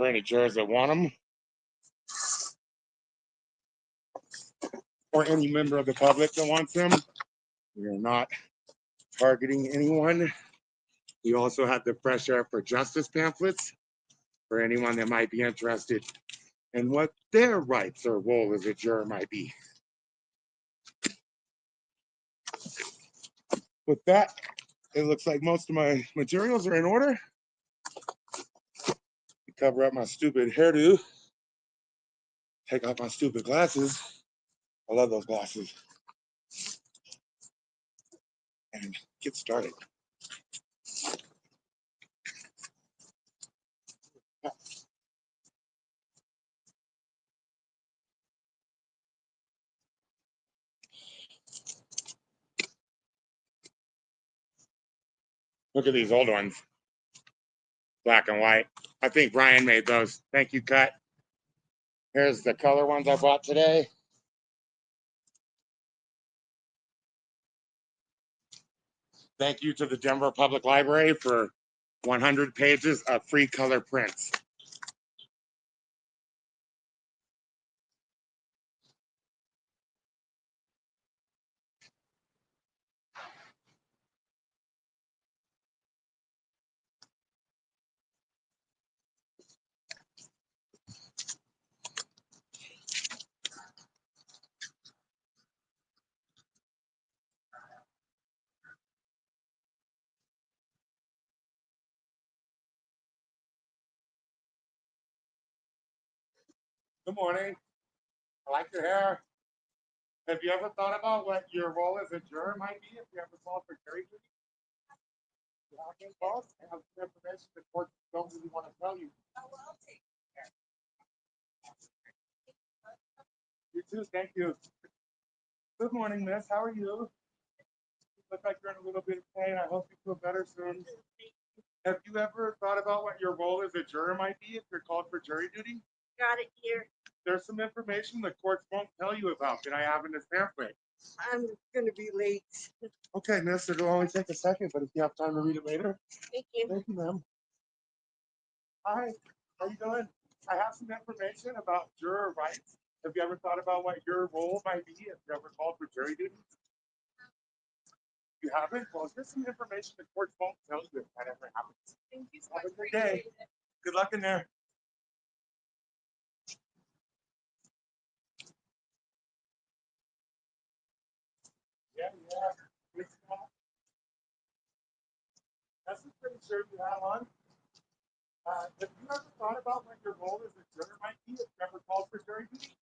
for any jurors that want them, or any member of the public that wants them. We're not targeting anyone. We also have the Fresh Air for Justice pamphlets for anyone that might be interested in what their rights or role as a juror might be. With that, it looks like most of my materials are in order. Cover up my stupid hairdo. Take off my stupid glasses. I love those glasses. And get started. Look at these old ones. Black and white. I think Brian made those. Thank you, Cut. Here's the color ones I bought today. Thank you to the Denver Public Library for 100 pages of free color prints. Good morning. I like your hair. Have you ever thought about what your role as a juror might be if you ever called for jury duty? You have been called? I have some information the court don't really want to tell you. Oh, well, I'll take care. You too, thank you. Good morning, miss. How are you? You look like you're in a little bit of pain. I hope you feel better soon. Have you ever thought about what your role as a juror might be if you're called for jury duty? Got it here. There's some information the courts won't tell you about that I have in this pamphlet. I'm gonna be late. Okay, miss, it'll only take a second, but if you have time to read it later. Thank you. Thank you, ma'am. Hi, how you doing? I have some information about juror rights. Have you ever thought about what your role might be if you ever called for jury duty? You haven't? Well, here's some information the courts won't tell you if that ever happens. Thank you so Have much. a good day. Good luck in there. Yeah. That's a pretty shirt you have on. Have you ever thought about what your role as a juror might be if you ever called for jury duty?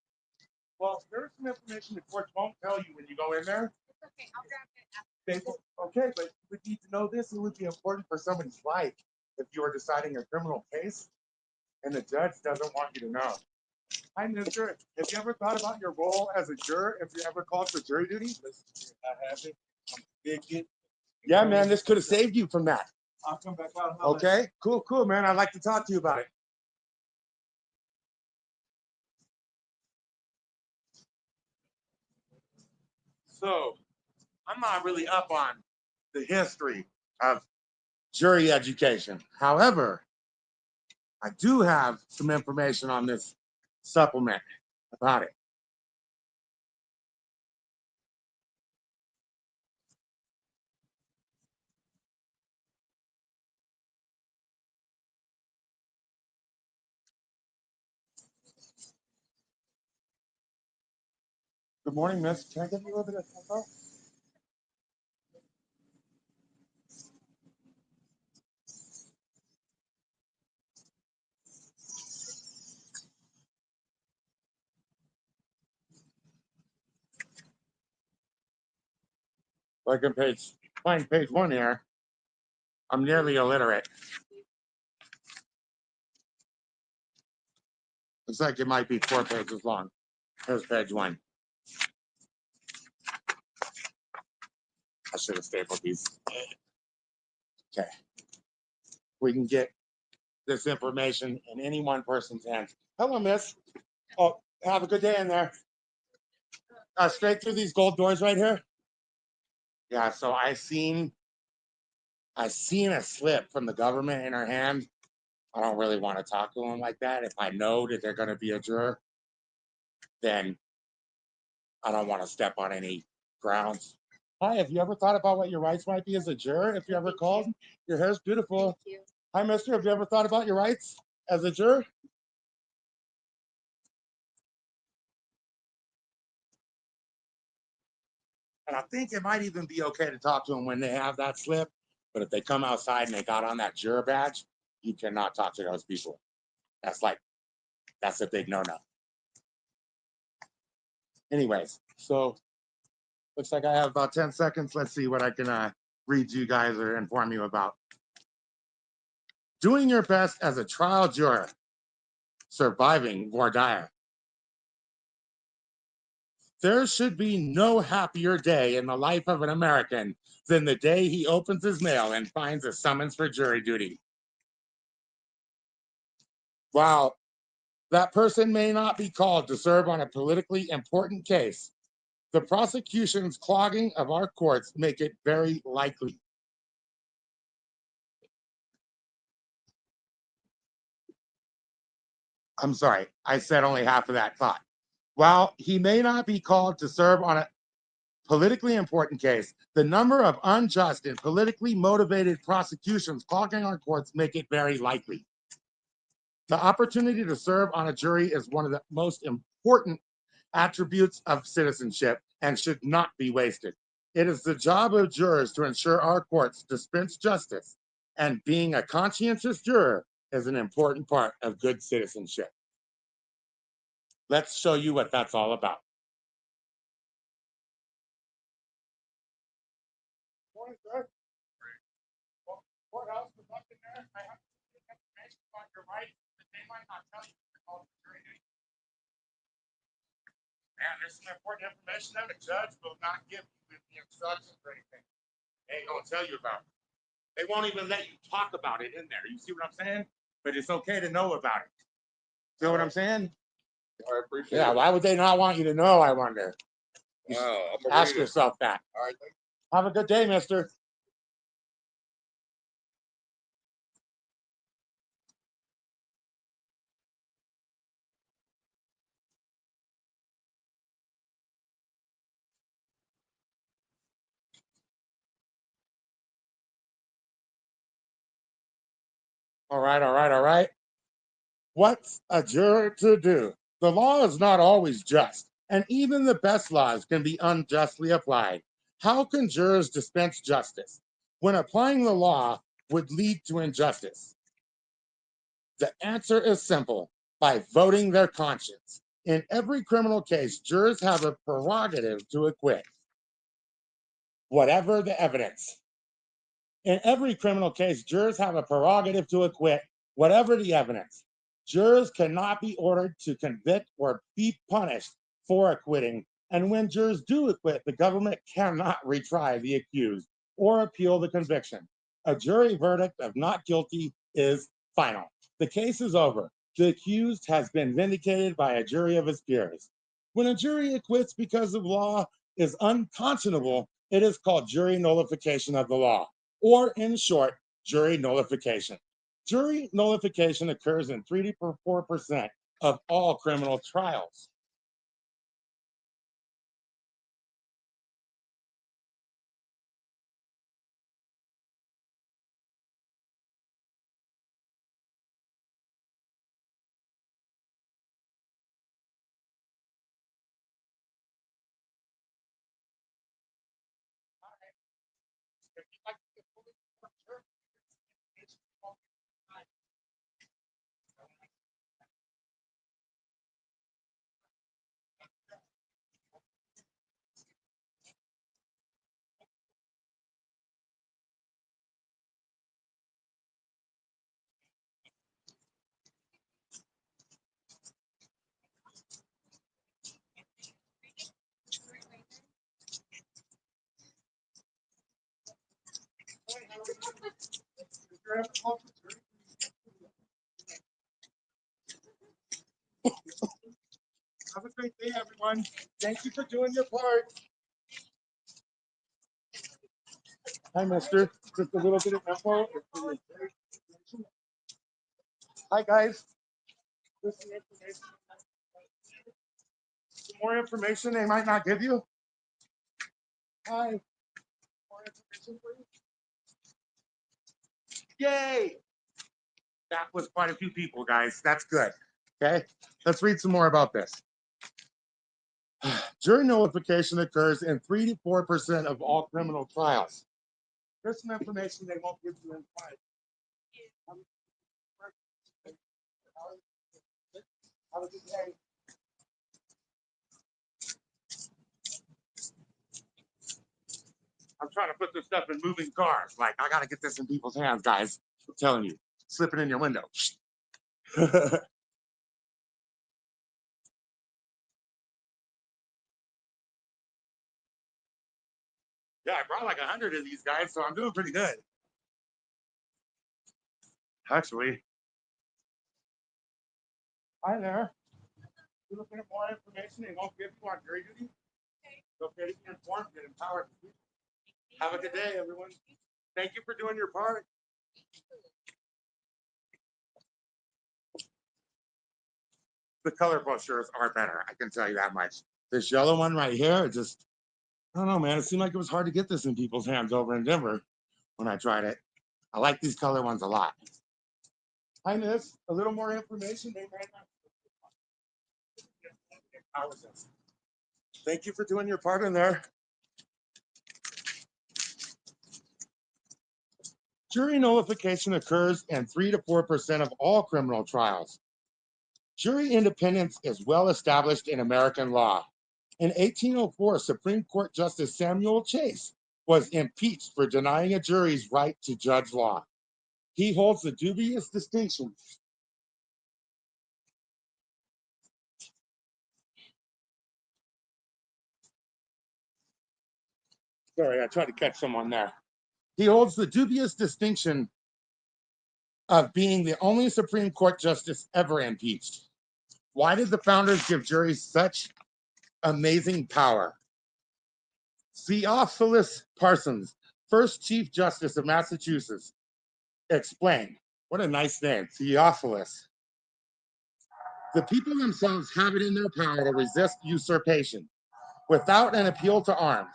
Well, there's some information the courts won't tell you when you go in there. It's okay. I'll grab it after. Okay, but you would need to know this. It would be important for somebody's life if you are deciding a criminal case and the judge doesn't want you to know. Hi, mister. Have you ever thought about your role as a juror if you ever called for jury duty? I haven't. I'm thinking. Yeah, man, this could have saved you from that. I'll come back out. Okay, cool, man. I'd like to talk to you about it. So, I'm not really up on the history of jury education. However, I do have some information on this supplement about it. Good morning, miss. Can I give you a little bit of info? Like on page 1 here, I'm nearly illiterate. Looks like it might be 4 pages long. Here's page 1. I should have stapled these. Okay. We can get this information in any one person's hands. Hello, miss. Oh, have a good day in there. Straight through these gold doors right here. Yeah, so I seen a slip from the government in her hand I don't really want to talk to them like that. If I know that they're going to be a juror, then I don't want to step on any grounds. Hi, have you ever thought about what your rights might be as a juror? If you ever called, your hair's beautiful. Thank you. Hi, mister. Have you ever thought about your rights as a juror? And I think it might even be okay to talk to them when they have that slip. But if they come outside and they got on that juror badge, you cannot talk to those people. That's a big no-no. Anyways, so looks like I have about 10 seconds. Let's see what I can read you guys or inform you about. Doing your best as a trial juror, surviving voir dire. There should be no happier day in the life of an American than the day he opens his mail and finds a summons for jury duty. While that person may not be called to serve on a politically important case, the prosecution's clogging of our courts make it very likely. I'm sorry, I said only half of that thought. While he may not be called to serve on a politically important case, the number of unjust and politically motivated prosecutions clogging our courts make it very likely. The opportunity to serve on a jury is one of the most important attributes of citizenship and should not be wasted. It is the job of jurors to ensure our courts dispense justice, and being a conscientious juror is an important part of good citizenship. Let's show you what that's all about. Morning, sir. Courthouse was up in there. I have information about your rights that they might not tell you. Man, there's some important information that a judge will not give you in the instructions or anything. They ain't gonna tell you about it. They won't even let you talk about it in there. You see what I'm saying? But it's okay to know about it. You know what I'm saying? I appreciate Yeah, it. why would they not want you to know, I wonder? You should Wow, I'm gonna ask read it. yourself that. All right, thank Have a good day, mister. All right, all right, all right. What's a juror to do? The law is not always just, and even the best laws can be unjustly applied. How can jurors dispense justice when applying the law would lead to injustice? The answer is simple: by voting their conscience. In every criminal case, jurors have a prerogative to acquit, whatever the evidence. In every criminal case, jurors have a prerogative to acquit, whatever the evidence. Jurors cannot be ordered to convict or be punished for acquitting. And when jurors do acquit, the government cannot retry the accused or appeal the conviction. A jury verdict of not guilty is final. The case is over. The accused has been vindicated by a jury of his peers. When a jury acquits because the law is unconscionable, it is called jury nullification of the law, or in short, jury nullification. Jury nullification occurs in 3 to 4% of all criminal trials. Have a great day, everyone. Thank you for doing your part. Hi, mister. Just a little bit of info. Hi, guys. This is information. Some more information they might not give you. Hi. More information for you. Yay! That was quite a few people, guys. That's good. Okay. Let's read some more about this. Jury nullification occurs in 3 to 4% of all criminal trials. Here's some information they won't give you in five. Have a good day. I'm trying to put this stuff in moving cars. Like, I got to get this in people's hands, guys. I'm telling you, slip it in your window. Yeah, I brought like 100 of these guys, so I'm doing pretty good. Actually, hi there. You looking at more information they won't give you on jury duty? Okay, get informed, get empowered. Have a good day, everyone. Thank you for doing your part. The color brochures are better, I can tell you that much. This yellow one right here, it just, I don't know, man. It seemed like it was hard to get this in people's hands over in Denver when I tried it. I like these color ones a lot. Hi, miss. A little more information. They might not. Thank you for doing your part in there. Jury nullification occurs in 3 to 4% of all criminal trials. Jury independence is well established in American law. In 1804, Supreme Court Justice Samuel Chase was impeached for denying a jury's right to judge law. He holds the dubious distinction. Sorry, I tried to catch someone there. He holds the dubious distinction of being the only Supreme Court justice ever impeached. Why did the founders give juries such amazing power? Theophilus Parsons, first Chief Justice of Massachusetts, explained. What a nice name, Theophilus. The people themselves have it in their power to resist usurpation without an appeal to arms.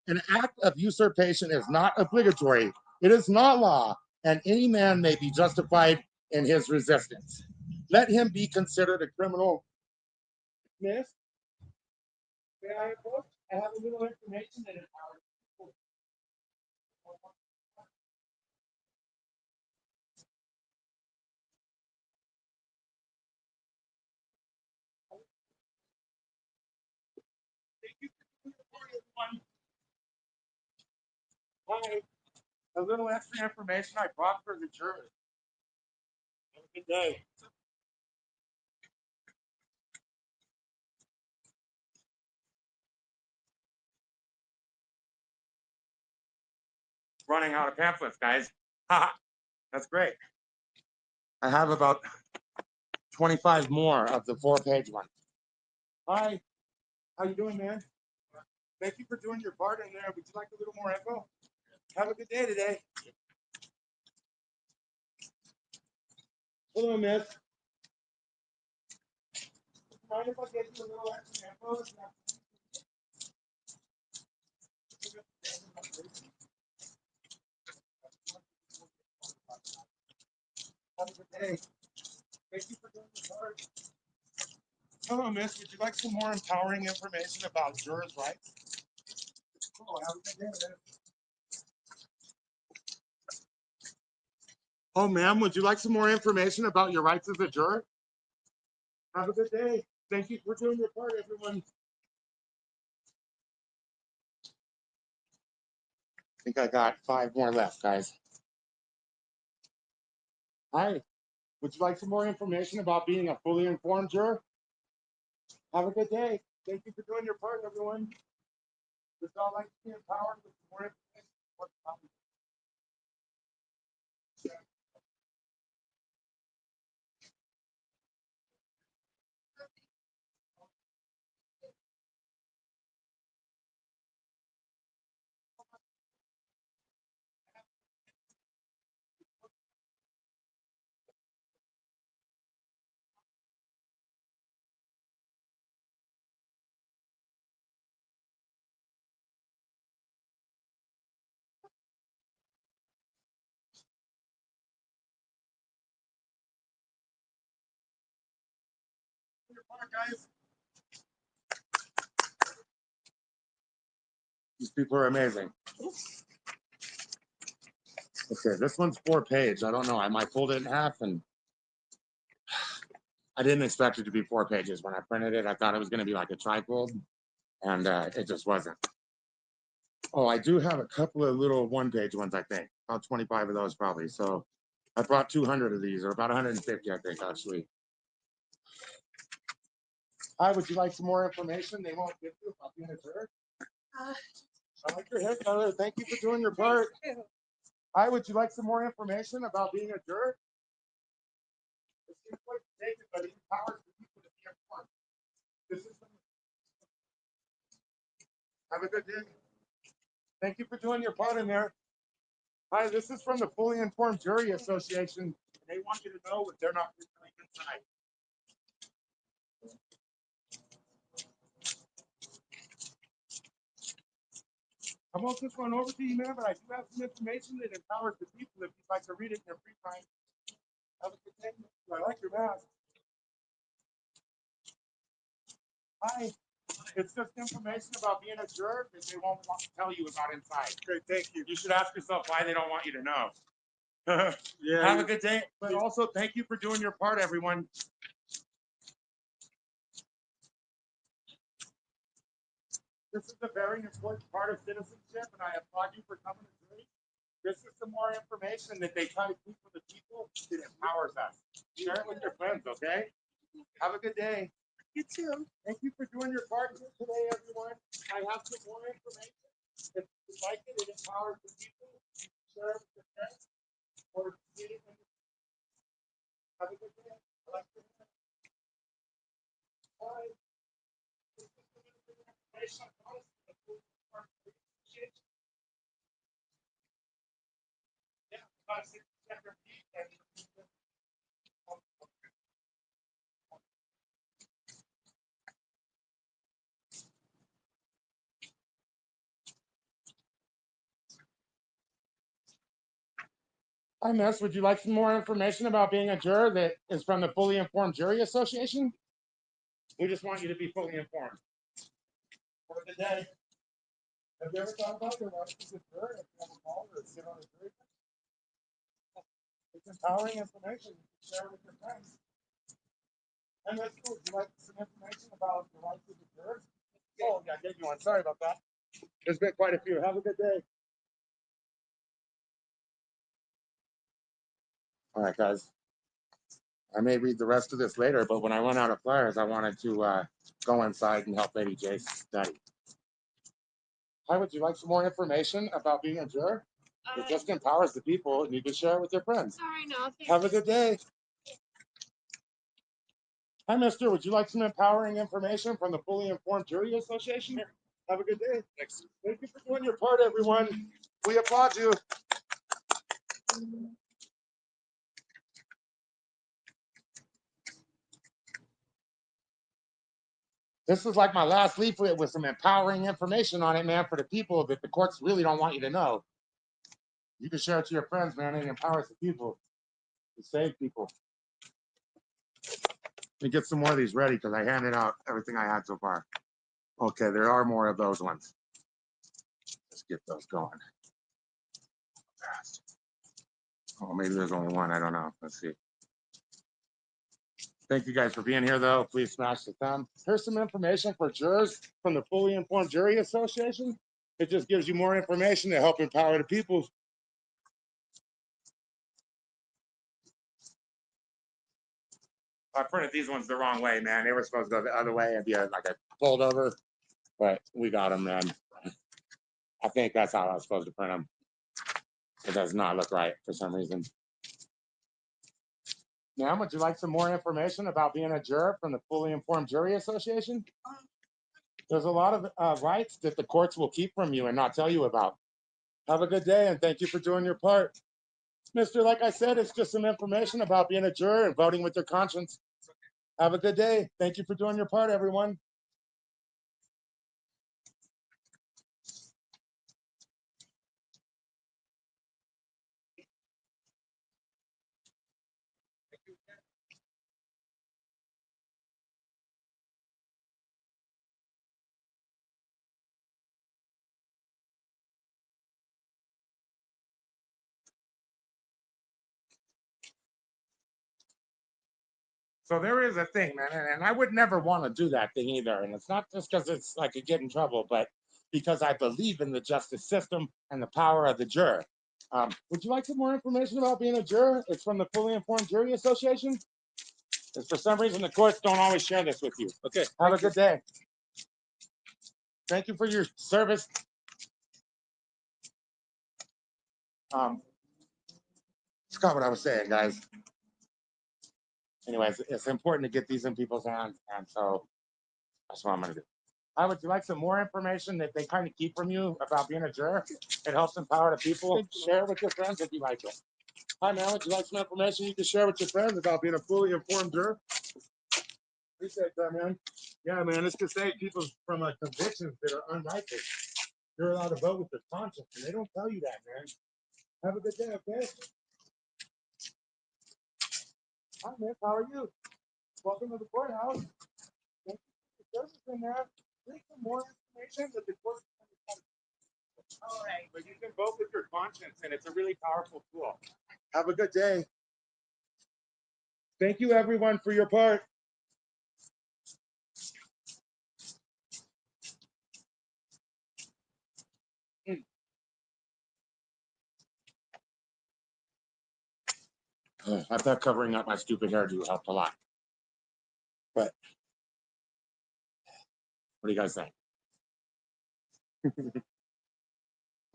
An act of usurpation is not obligatory, it is not law, and any man may be justified in his resistance. Let him be considered a criminal. Miss, may I approach? I have a little information that empowers people. Thank you for the report, everyone. Hi. A little extra information I brought for the jury. Have a good day. Running out of pamphlets, guys. That's great. I have about 25 more of the 4-page one. Hi, how you doing, man? Thank you for doing your part in there. Would you like a little more info? Have a good day today. Hello, miss. Mind if I get you a little extra info? Have a good day. Thank you for doing your part. Hello, miss. Would you like some more empowering information about jurors' rights? Cool. Have a good day, man. Oh, ma'am, would you like some more information about your rights as a juror? Have a good day. Thank you for doing your part, everyone. I think I got 5 more left, guys. Hi, would you like some more information about being a fully informed juror? Have a good day. Thank you for doing your part, everyone. Would y'all like to be empowered with more information? your part, guys. These people are amazing. Okay, this one's 4-page. I don't know. I might fold it in half, and I didn't expect it to be 4 pages. When I printed it, I thought it was going to be like a trifold, and it just wasn't. Oh, I do have a couple of little 1-page ones, I think. About 25 of those, probably. So I brought 200 of these, or about 150, I think, actually. Hi, would you like some more information? They won't give you about being a jerk. I like your hair color. Thank you for doing your part. Hi, would you like some more information about being a jerk? It seems like you take it, but it empowers the people to be informed. This is Have a good day. Thank you for doing your part in there. Hi, this is from the Fully Informed Jury Association. They want you to know what they're not doing inside. I won't just run over to you, man, but I do have some information that empowers the people if you'd like to read it in your free time. Have a good day. I like your mask. Hi. It's just information about being a jerk that they won't want to tell you about inside. Great, thank you. You should ask yourself why they don't want you to know. Yeah. Have a good day. But also, thank you for doing your part, everyone. This is a very important part of citizenship, and I applaud you for coming to jury. This is some more information that they try to keep for the people that empowers us. Share it with your friends, okay? Have a good day. You too. Thank you for doing your part here today, everyone. I have some more information. If you like it, it empowers the people. Share it with your friends. Or see it in the... Have a good day. I like your hair. Bye. This is some information on us. Yeah, about 6 separate feet and Hi, Miss. Would you like some more information about being a juror that is from the Fully Informed Jury Association? We just want you to be fully informed. Have a good day. Have you ever thought about your life as a juror? If you have a call or sit on a jury? It's empowering information you can share with your friends. And that's cool. Would you like some information about your life as a juror? Oh, yeah, I gave you one. Sorry about that. There's been quite a few. Have a good day. All right, guys. I may read the rest of this later, but when I run out of flyers, I wanted to go inside and help Lady J study. Hi, would you like some more information about being a juror? It just empowers the people, and you can share it with your friends. Sorry, no. Have a good day. Hi, mister. Would you like some empowering information from the Fully Informed Jury Association? Have a good day. Thanks. Thank you for doing your part, everyone. We applaud you. This is like my last leaflet with some empowering information on it, man, for the people that the courts really don't want you to know. You can share it to your friends, man. It empowers the people. It saves people. Let me get some more of these ready because I handed out everything I had so far. Okay, there are more of those ones. Let's get those going. Fast. Oh, maybe there's only one. I don't know. Let's see. Thank you guys for being here, though. Please smash the thumb. Here's some information for jurors from the Fully Informed Jury Association. It just gives you more information to help empower the people. I printed these ones the wrong way, man. They were supposed to go the other way and be like a fold over, but we got them, man. I think that's how I was supposed to print them. It does not look right for some reason. Ma'am, would you like some more information about being a juror from the Fully Informed Jury Association? There's a lot of rights that the courts will keep from you and not tell you about. Have a good day, and thank you for doing your part. Mister, like I said, it's just some information about being a juror and voting with your conscience. Have a good day. Thank you for doing your part, everyone. So there is a thing, man, and I would never want to do that thing either. And it's not just because it's like I get in trouble, but because I believe in the justice system and the power of the juror. Would you like some more information about being a juror? It's from the Fully Informed Jury Association. And for some reason, the courts don't always share this with you. Okay. Have a good day. Thank you for your service. It's not what I was saying, guys. Anyways, it's important to get these in people's hands, and so that's what I'm gonna do. How would you like some more information that they kind of keep from you about being a juror? It helps empower the people. Share it with your friends if you like it. Hi, man. Would you like some information you can share with your friends about being a fully informed juror? Appreciate that, man. Yeah, man. It's to save people from convictions that are unrighteous. You're allowed to vote with their conscience, and they don't tell you that, man. Have a good day, okay? Hi, Miss. How are you? Welcome to the courthouse. Thank you for your service in there. Here's some more information that the court. All right. But you can vote with your conscience, and it's a really powerful tool. Have a good day. Thank you, everyone, for your part. I thought covering up my stupid hairdo helped a lot. But what do you guys think?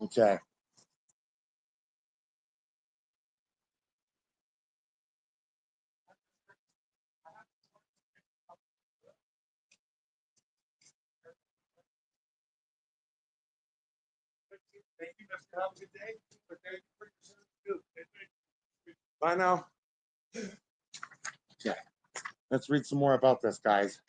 Okay. Thank you, Mr. Have a good day. Thank you for your service. Bye now. Okay. Let's read some more about this, guys.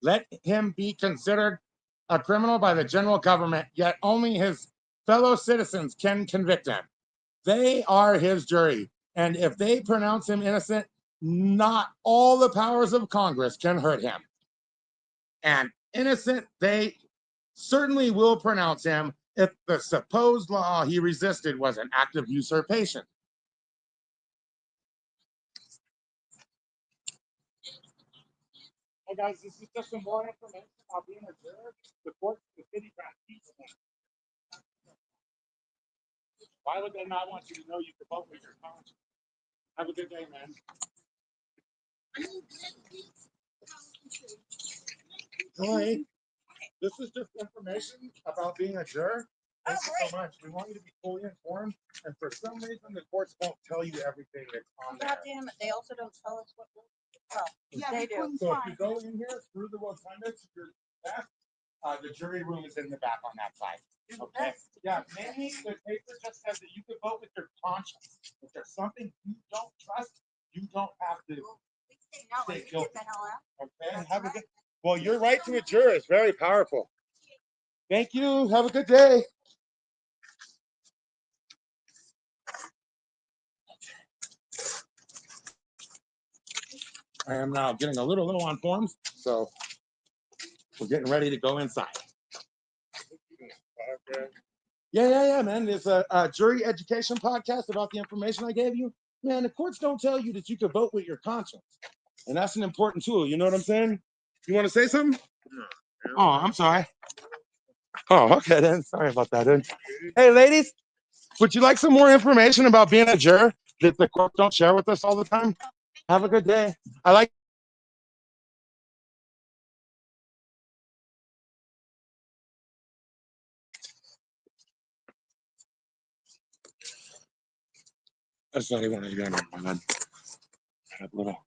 Let him be considered a criminal by the general government, yet only his fellow citizens can convict him. They are his jury. And if they pronounce him innocent, not all the powers of Congress can hurt him. And innocent, they certainly will pronounce him if the supposed law he resisted was an act of usurpation. Hey guys, this is just some more information about being a juror. The court, the city grant teaches them. Why would they not want you to know you can vote with your conscience? Have a good day, man. Hi. This is just information about being a juror. Thank you so much. We want you to be fully informed, and for some reason, the courts won't tell you everything that's on there. God damn it, they also don't tell us what, well, they do. So if you go in here through the rotunda to your left, the jury room is in the back on that side. Okay. Yeah, mainly the paper just says that you can vote with your conscience. If there's something you don't trust, you don't have to stay guilty. Okay. Have a good. Well, your right to a juror is very powerful. Thank you. Have a good day. I am now getting a little on forms, so we're getting ready to go inside. Yeah, man. It's a jury education podcast about the information I gave you. Man, the courts don't tell you that you can vote with your conscience, and that's an important tool. You know what I'm saying? You want to say something? Oh, I'm sorry. Oh, okay then. Sorry about that. Then. Hey, ladies, would you like some more information about being a juror that the courts don't share with us all the time? Have a good day. I like. That's not even again. A little.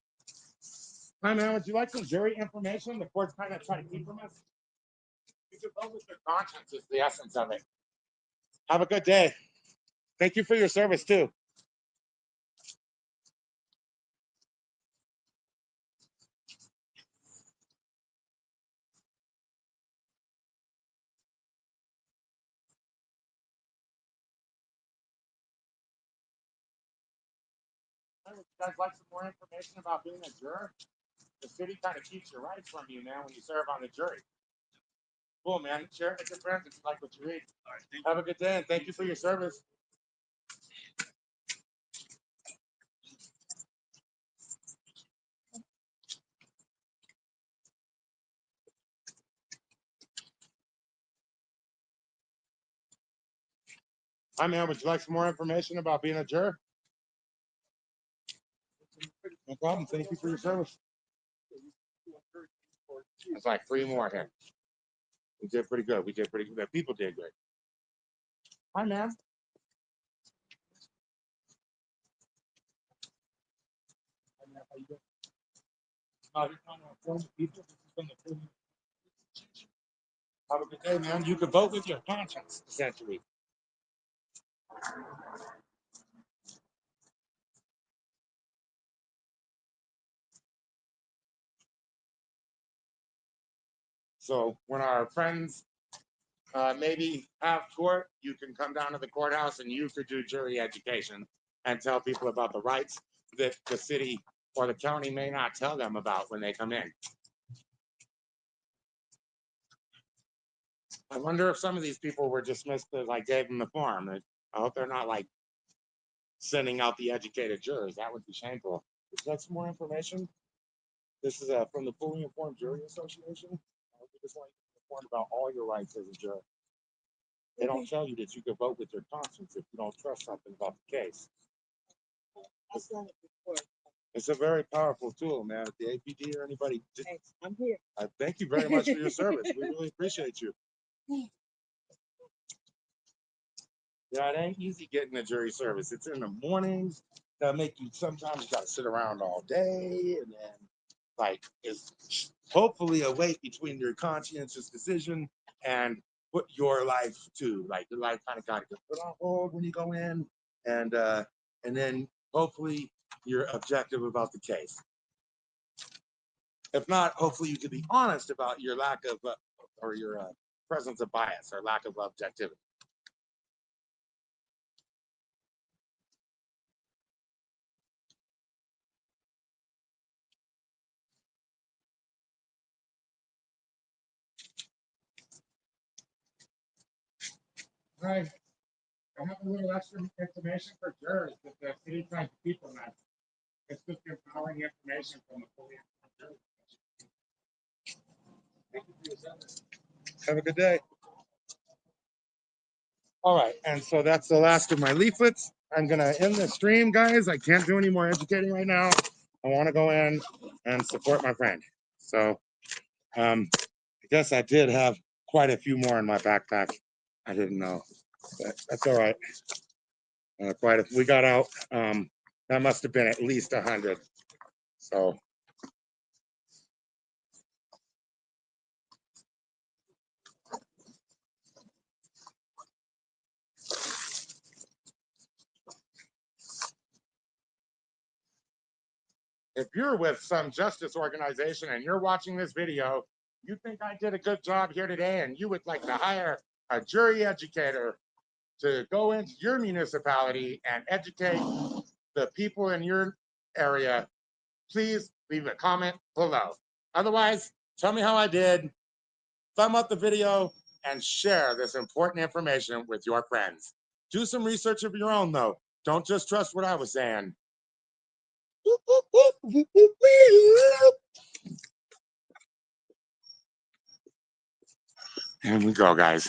Hi, man. Would you like some jury information? The court's kind of trying to keep from us. You can vote with your conscience is the essence of it. Have a good day. Thank you for your service too. Would you guys like some more information about being a juror? The city kind of keeps your rights from you, man, when you serve on the jury. Cool, man. Share it with your friends if you like what you read. All right, have a good day and thank you for your service. Hi, man. Would you like some more information about being a juror? No problem. Thank you for your service. It's like 3 more here. We did pretty good. We did pretty good. The people did great. Hi, man. Have a good day, man. You can vote with your conscience, essentially. So when our friends maybe have court, you can come down to the courthouse and you could do jury education and tell people about the rights that the city or the county may not tell them about when they come in. I wonder if some of these people were dismissed as I gave them the form. I hope they're not like sending out the educated jurors. That would be shameful. Would you like some more information? This is from the Fully Informed Jury Association. We just want you to be informed about all your rights as a juror. They don't tell you that you can vote with your conscience if you don't trust something about the case. I've done it before. It's a very powerful tool, man. If the APD or anybody, Thanks. I'm here. thank you very much for your service. We really appreciate you. Yeah, it ain't easy getting a jury service. It's in the mornings. That make you sometimes you gotta sit around all day, and then like it's hopefully a wait between your conscientious decision and put your life too. Like your life kind of got to get put on hold when you go in, and then hopefully you're objective about the case. If not, hopefully you can be honest about your lack of or your presence of bias or lack of objectivity. All right. I have a little extra information for jurors that the city tries to keep them at. It's just empowering information from the Fully Informed Jury. Thank you for your service. Have a good day. All right, and so that's the last of my leaflets. I'm gonna end the stream, guys. I can't do any more educating right now. I want to go in and support my friend. So I guess I did have quite a few more in my backpack. I didn't know, but that's all right. We got out. That must have been at least 100. So if you're with some justice organization and you're watching this video, you think I did a good job here today, and you would like to hire a jury educator to go into your municipality and educate the people in your area, please leave a comment below. Otherwise, tell me how I did, thumb up the video, and share this important information with your friends. Do some research of your own, though. Don't just trust what I was saying. Here we go, guys.